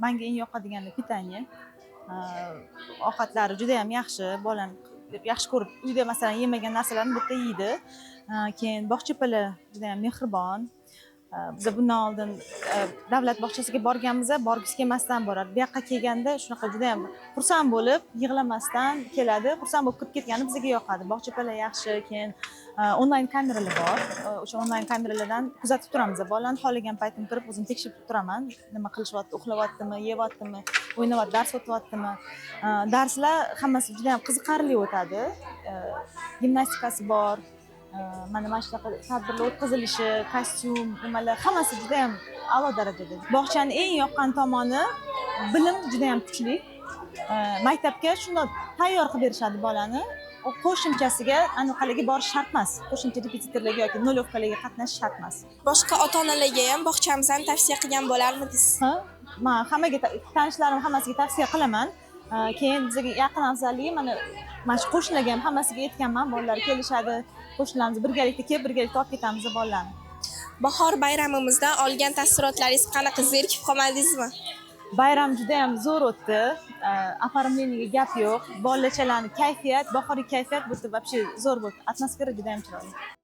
menga eng yoqadigani pitание. Ovqatlari juda ham yaxshi. Bolam yaxshi ko'rib, uyda masalan yemagan narsalarni bitta yeydi. Keyin bog'chapala juda ham mehribon. Biz bundan oldin davlat bog'chasiga borganmiz, borgisi kelmasdan boradi. Bu yoqqa kelganda shunaqa juda ham xursand bo'lib, yig'lamasdan keladi. Xursand bo'lib kirib ketgani bizga yoqadi. Bog'chapala yaxshi, keyin onlayn kameralar bor. O'sha onlayn kameralardan kuzatib turamiz. Bolalarni xohlagan paytim kirib o'zim tekshirib turaman. Nima qilishyapti, uxlayaptimi, yeyaptimi, o'ynayapti, dars o'tyaptimi. Darslar hammasi juda ham qiziqarli o'tadi. Gimnastikasi bor. Mana shunaqa tadbirlar o'tkazilishi, kostyum, nimalar hammasi juda ham a'lo darajada. Bog'chani eng yoqqan tomoni bilim juda ham kuchli. Maktabga shunday tayyor qilib berishadi bolani. O qo'shimchasiga aniqalarga borish shart emas. Qo'shimcha repetitorlarga yoki nolovkalarga qatnashish shart emas. Boshqa ota-onalarga ham bog'chamizni tavsiya qilgan bo'larmidingiz? Ha, men hammaga tanishlarim hammasiga tavsiya qilaman. Keyin bizga yaqin afzalligi mana shu qo'shnilarga ham hammasiga aytganman. Bolalar kelishadi, qo'shnilarimiz birgalikda kelib, birgalikda olib ketamiz bolalarni. Bahor bayramimizdan olgan taassurotlaringiz qanaqa, zerikib qolmadingizmi? Bayram juda ham zo'r o'tdi. Оформлениеga gap yo'q. Bolachalarning kayfiyat, bahoriy kayfiyat bu yerda вообще zo'r bo'ldi. Atmosfera juda ham chiroyli.